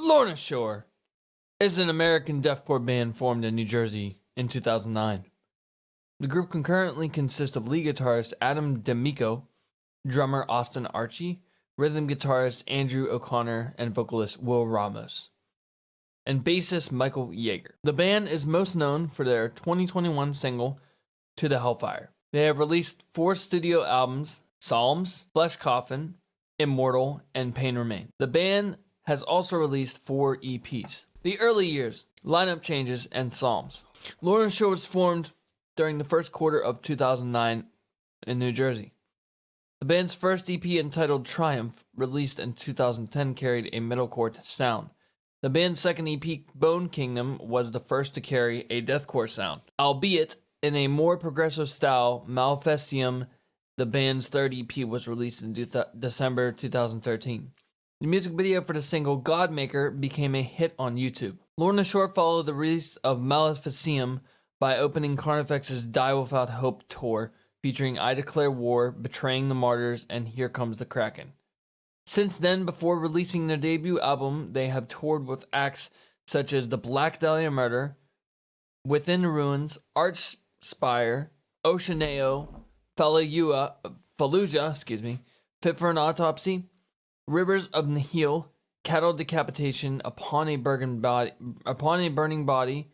Lorna is an American deathcore band formed in New Jersey in 2009. The group concurrently consists of lead guitarist Adam D'Amico, drummer Austin Archie, rhythm guitarist Andrew O'Connor, and vocalist Will Ramos, and bassist Michael Yeager. The band is most known for their 2021 single, To the Hellfire. They have released 4 studio albums, Psalms, Flesh Coffin, Immortal, and Pain Remain. The band has also released 4 EPs. The early years, lineup changes, and Psalms. Lorna was formed during the first quarter of 2009 in New Jersey. The band's first EP, entitled Triumph, released in 2010, carried a metalcore sound. The band's second EP, Bone Kingdom, was the first to carry a deathcore sound, albeit in a more progressive style. Malfestium, the band's third EP, was released in December 2013. The music video for the single Godmaker became a hit on YouTube. Lorna followed the release of Maleficium by opening Carnifex's Die Without Hope tour, featuring I Declare War, Betraying the Martyrs, and Here Comes the Kraken. Since then, before releasing their debut album, they have toured with acts such as the Black Dahlia Murder, Within the Ruins, Archspire, Oceaneo, Fallujah, Fit for an Autopsy, Rivers of Nihil, Cattle Decapitation, Upon a Burning Body,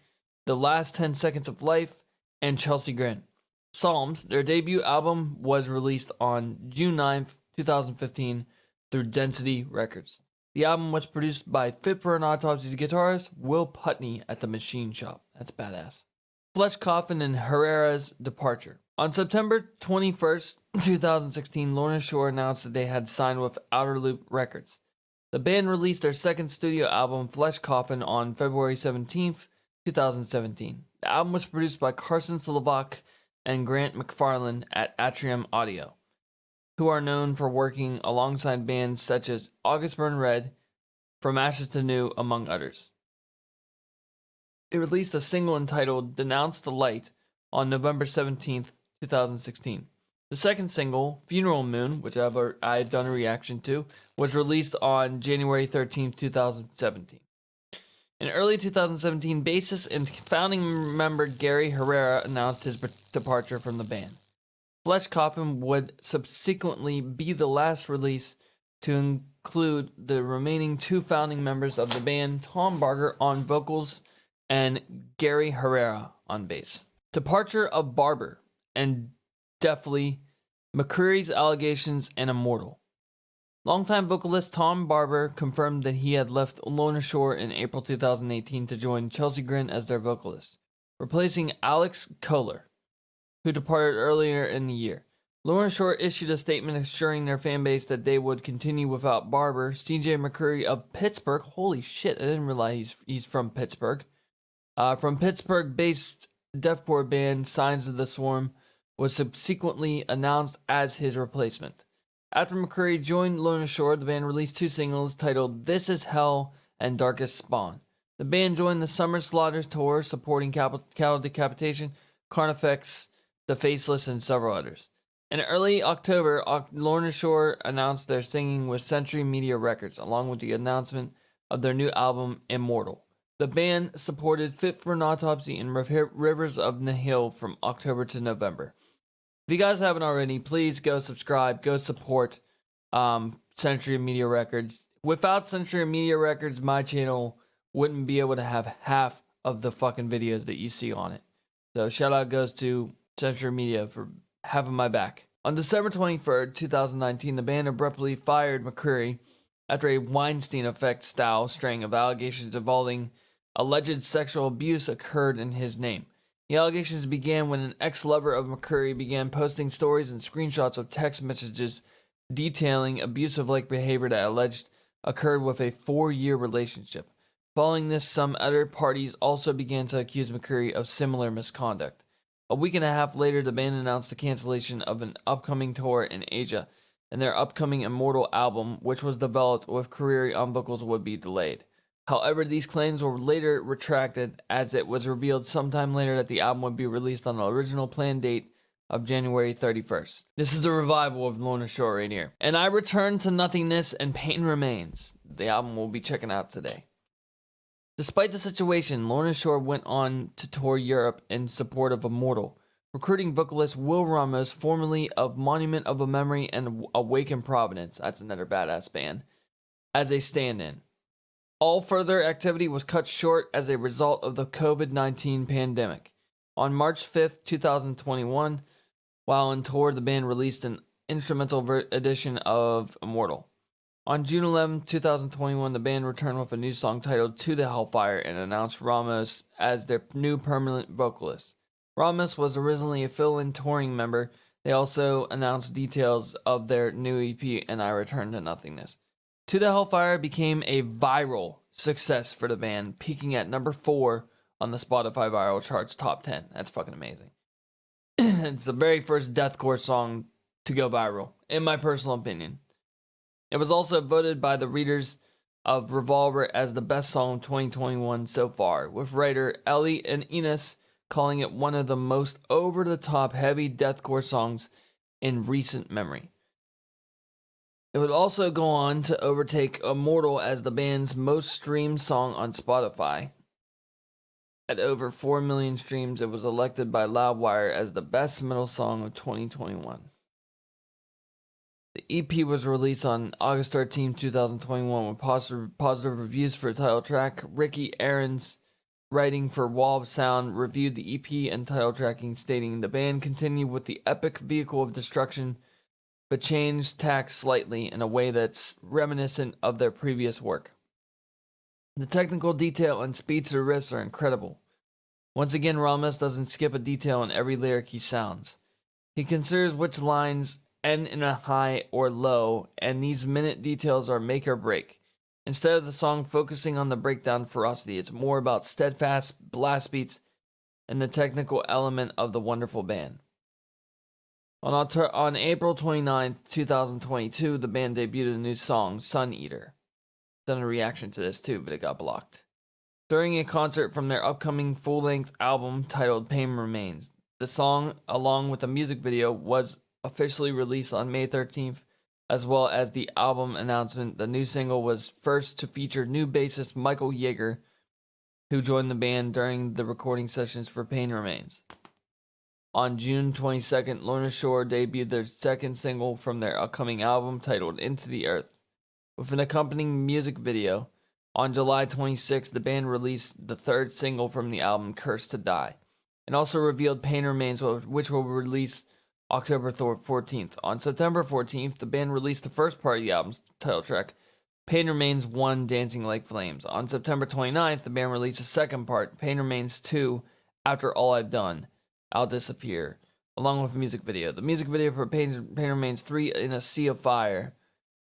The Last 10 Seconds of Life, and Chelsea Grin. Psalms, their debut album, was released on June 9th, 2015 through Density Records. The album was produced by Fit for an Autopsy's guitarist Will Putney at the Machine Shop. That's badass. Flesh Coffin and Herrera's departure. On September 21st, 2016, Lorna announced that they had signed with Outer Loop Records. The band released their second studio album, Flesh Coffin, on February 17th, 2017. The album was produced by Carson Slovak and Grant McFarlane at Atrium Audio, who are known for working alongside bands such as August Burn Red, From Ashes to New, among others. They released a single entitled Denounce the Light on November 17th, 2016. The second single, Funeral Moon, which I've done a reaction to, was released on January 13th, 2017. In early 2017, bassist and founding member Gary Herrera announced his departure from the band. Flesh Coffin would subsequently be the last release to include the remaining 2 founding members of the band, Tom Barger on vocals and Gary Herrera on bass. Departure of Barber and Deftly, McCreary's Allegations, and Immortal. Longtime vocalist Tom Barber confirmed that he had left Lorna in April 2018 to join Chelsea Grin as their vocalist, replacing Alex Kohler, who departed earlier in the year. Lorna issued a statement assuring their fanbase that they would continue without Barber. CJ McCreary of Pittsburgh, holy shit, I didn't realize he's from Pittsburgh. From Pittsburgh-based deathcore band Signs of the Swarm, was subsequently announced as his replacement. After McCreary joined Lorna the band released 2 singles titled This Is Hell and Darkest Spawn. The band joined the Summer Slaughters tour, supporting Cattle Decapitation, Carnifex, The Faceless, and several others. In early October, Lorna announced their singing with Century Media Records, along with the announcement of their new album, Immortal. The band supported Fit for an Autopsy and Rivers of Nihil from October to November. If you guys haven't already, please go subscribe, go support Century Media Records. Without Century Media Records, my channel wouldn't be able to have half of the fucking videos that you see on it. So shout out goes to Century Media for having my back. On December 23rd, 2019, the band abruptly fired McCreary after a Weinstein Effect style string of allegations involving alleged sexual abuse occurred in his name. The allegations began when an ex-lover of McCreary began posting stories and screenshots of text messages detailing abusive-like behavior that alleged occurred with a 4-year relationship. Following this, some other parties also began to accuse McCreary of similar misconduct. A week and a half later, the band announced the cancellation of an upcoming tour in Asia, and their upcoming Immortal album, which was developed with McCreary on vocals, would be delayed. However, these claims were later retracted, as it was revealed sometime later that the album would be released on the original planned date of January 31st. This is the revival of Lorna right here. And I Return to Nothingness and Pain Remains. The album we'll be checking out today. Despite the situation, Lorna Shore went on to tour Europe in support of Immortal, recruiting vocalist Will Ramos, formerly of Monument of a Memory and Awaken Providence, that's another badass band, as a stand-in. All further activity was cut short as a result of the COVID-19 pandemic. On March 5th, 2021, while on tour, the band released an instrumental edition of Immortal. On June 11, 2021, the band returned with a new song titled To the Hellfire and announced Ramos as their new permanent vocalist. Ramos was originally a fill-in touring member. They also announced details of their new EP, And I Return to Nothingness. To the Hellfire became a viral success for the band, peaking at number 4 on the Spotify viral charts top 10. That's fucking amazing. It's the very first deathcore song to go viral, in my personal opinion. It was also voted by the readers of Revolver as the best song of 2021 so far, with writer Ellie and Enos calling it one of the most over-the-top heavy deathcore songs in recent memory. It would also go on to overtake Immortal as the band's most streamed song on Spotify. At over 4 million streams, it was elected by Loudwire as the best metal song of 2021. The EP was released on August 13, 2021 with positive reviews for the title track. Ricky Aarons, writing for Wall Sound, reviewed the EP and title tracking, stating the band continued with the epic vehicle of destruction, but changed tack slightly in a way that's reminiscent of their previous work. The technical detail and speeds of the riffs are incredible. Once again, Ramos doesn't skip a detail in every lyric he sounds. He considers which lines end in a high or low, and these minute details are make or break. Instead of the song focusing on the breakdown ferocity, it's more about steadfast blast beats and the technical element of the wonderful band. On April 29, 2022, the band debuted a new song, Sun Eater. Done a reaction to this too, but it got blocked. During a concert from their upcoming full-length album titled Pain Remains, the song, along with a music video, was officially released on May 13th, as well as the album announcement. The new single was first to feature new bassist Michael Yeager, who joined the band during the recording sessions for Pain Remains. On June 22nd, Lorna Shore debuted their second single from their upcoming album titled Into the Earth, with an accompanying music video. On July 26th, the band released the third single from the album, Cursed to Die, and also revealed Pain Remains, which will release October 14th. On September 14th, the band released the first part of the album's title track, Pain Remains 1, Dancing Like Flames. On September 29th, the band released the second part, Pain Remains 2, After All I've Done, I'll Disappear, along with a music video. The music video for Pain Remains 3, In a Sea of Fire,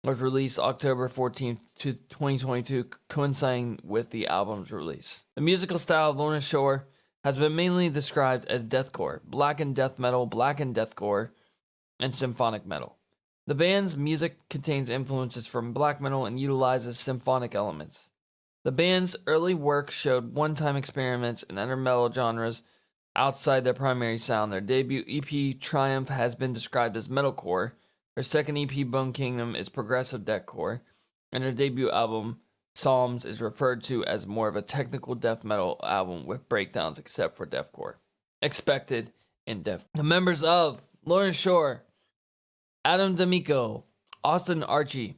was released October 14th, 2022, coinciding with the album's release. The musical style of Lorna Shore has been mainly described as deathcore, black and death metal, black and deathcore, and symphonic metal. The band's music contains influences from black metal and utilizes symphonic elements. The band's early work showed one-time experiments in other metal genres outside their primary sound. Their debut EP, Triumph, has been described as metalcore. Their second EP, Bone Kingdom, is progressive deathcore, and their debut album, Psalms, is referred to as more of a technical death metal album with breakdowns except for deathcore. Expected in death. The members of Lorna Shore: Adam D'Amico, Austin Archie,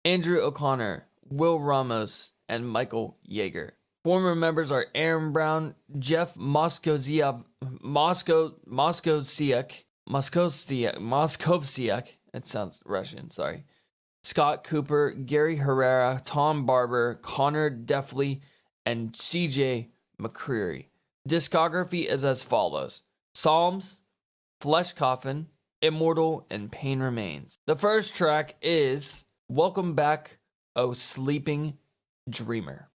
Andrew O'Connor, Will Ramos, and Michael Yeager. Former members are Aaron Brown, Jeff Moskovsiak, it sounds Russian, sorry. Scott Cooper, Gary Herrera, Tom Barber, Connor Deffley, and CJ McCreary. Discography is as follows: Psalms, Flesh Coffin, Immortal, and Pain Remains. The first track is Welcome Back, O Sleeping Dreamer.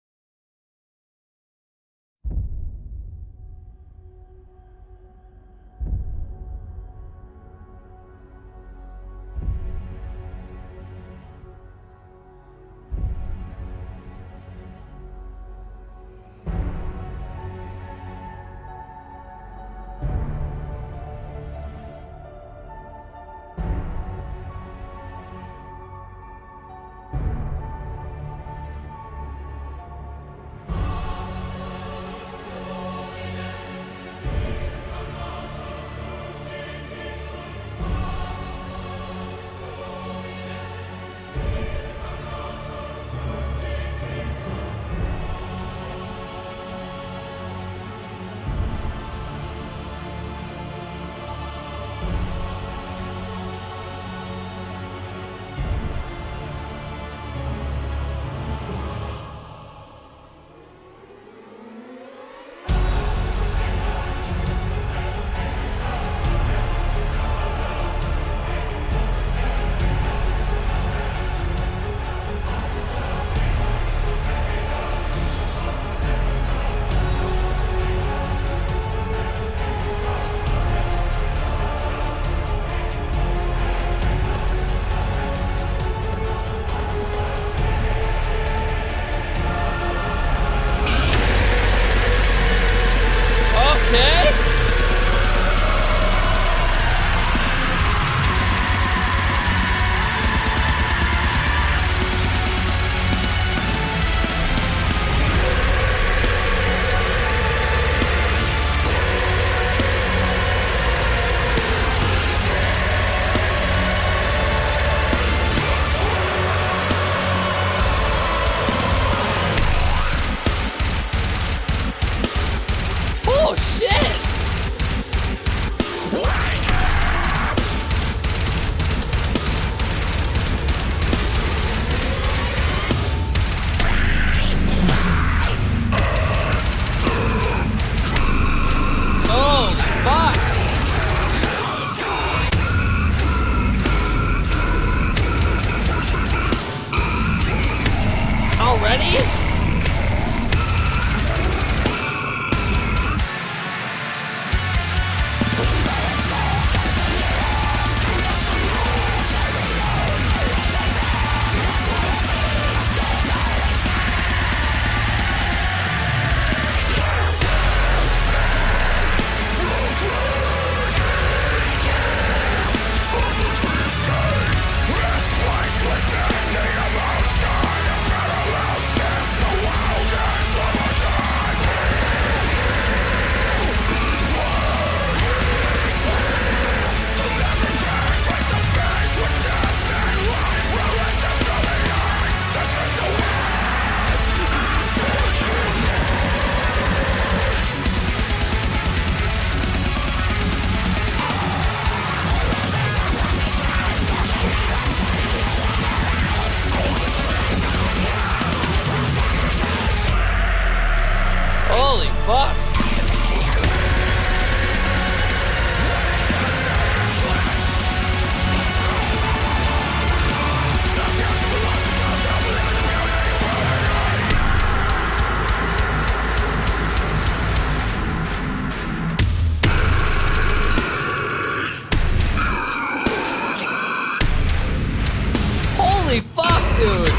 dude.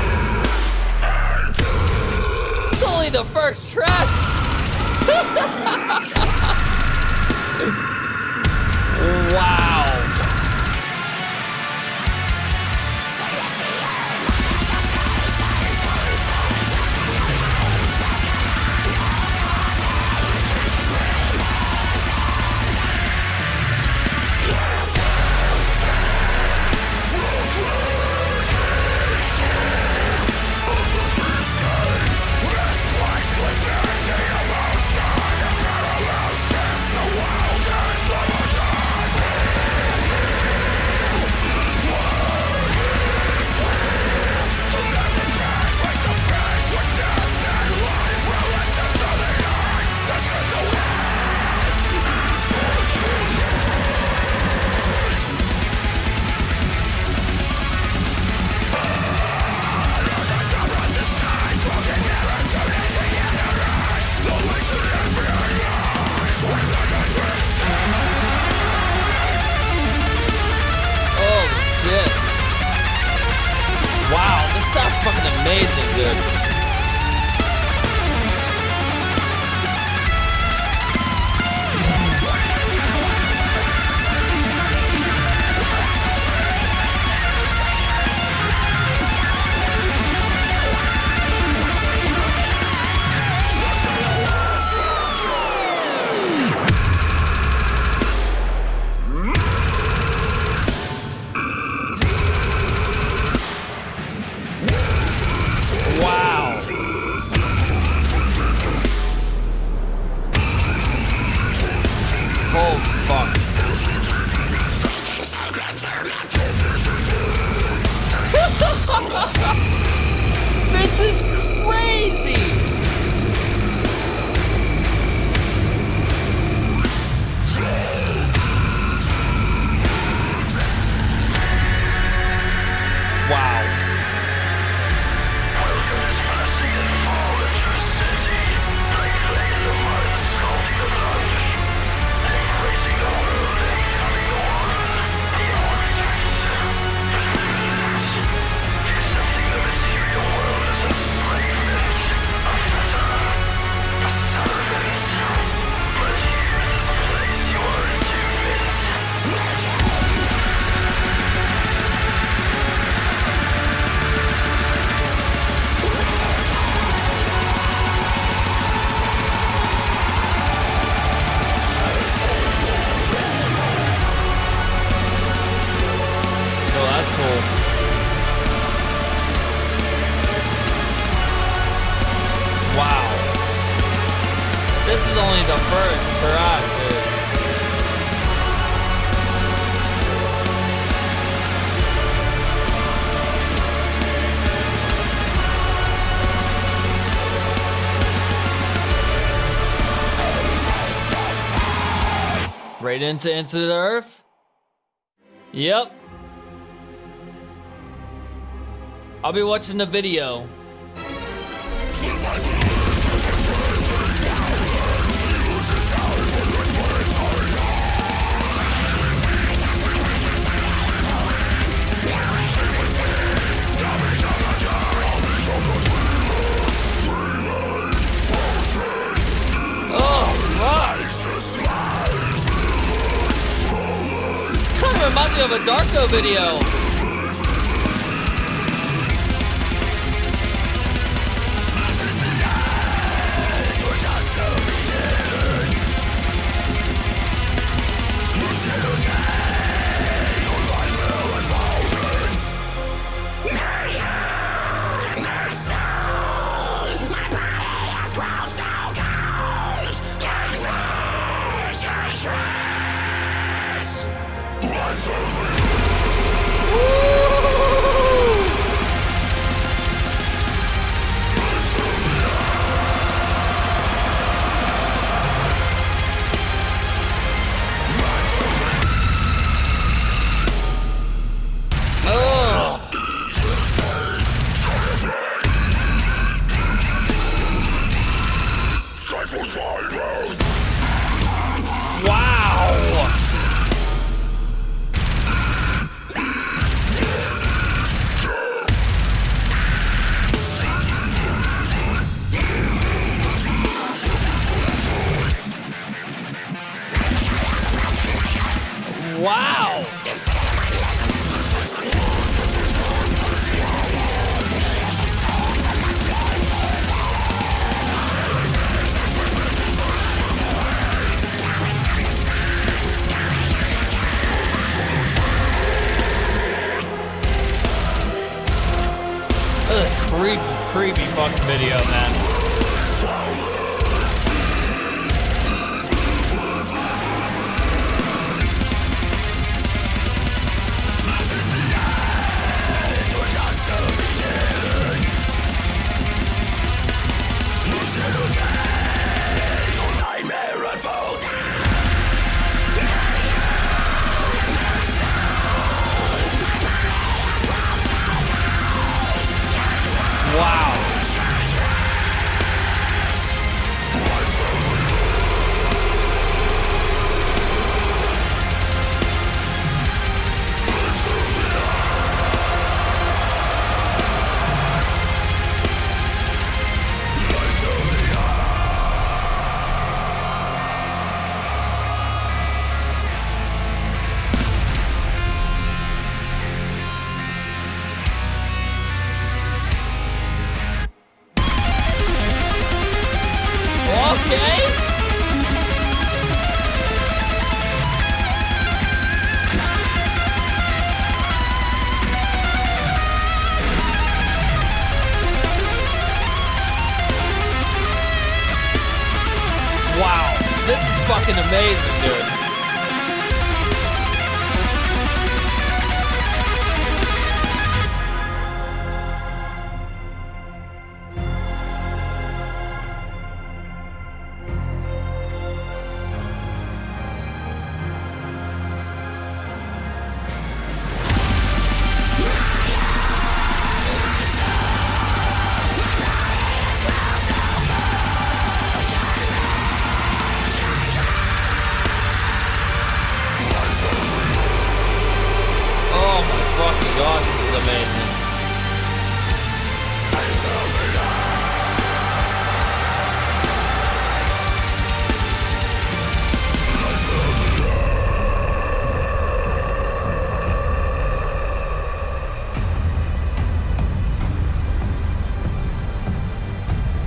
It's only the first track. Wow. Fucking amazing, dude. This is crazy! Wow. This is only the first track, dude. Right into the earth? Yep. I'll be watching the video. Reminds me of a Darko video. creepy fucking video, man. Wow. Okay. Wow, this is fucking amazing, dude. Oh my fucking god, this is amazing.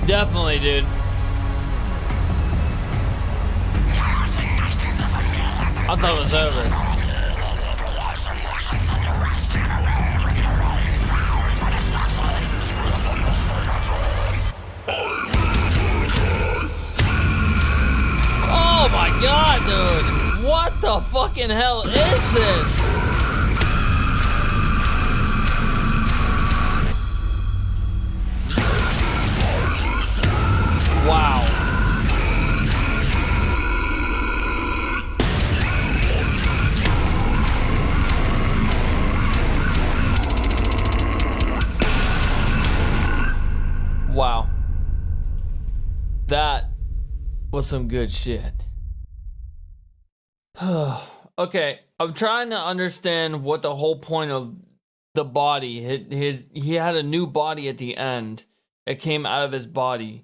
Definitely, dude. I thought it was over. Oh my god, dude! What the fucking hell is this? Wow. Wow. That was some good shit. Okay, I'm trying to understand what the whole point of the body. He had a new body at the end. It came out of his body.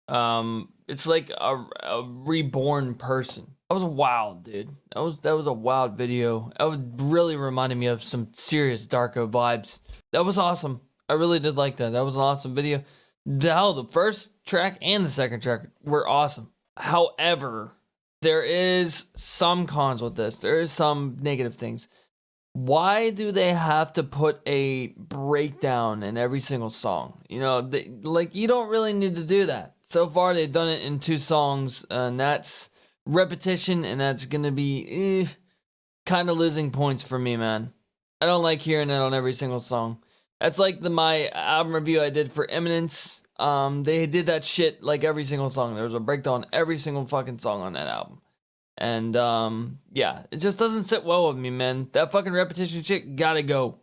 It's like a reborn person. That was wild, dude. That was a wild video. That was really reminded me of some serious Darko vibes. That was awesome. I really did like that. That was an awesome video. The first track and the second track were awesome. However, there is some cons with this. There is some negative things. Why do they have to put a breakdown in every single song? You know, you don't really need to do that. So far, they've done it in 2 songs, and that's repetition, and that's gonna be kind of losing points for me, man. I don't like hearing it on every single song. That's like my album review I did for Eminence. They did that shit like every single song. There was a breakdown every single fucking song on that album. And yeah, it just doesn't sit well with me, man. That fucking repetition shit gotta go.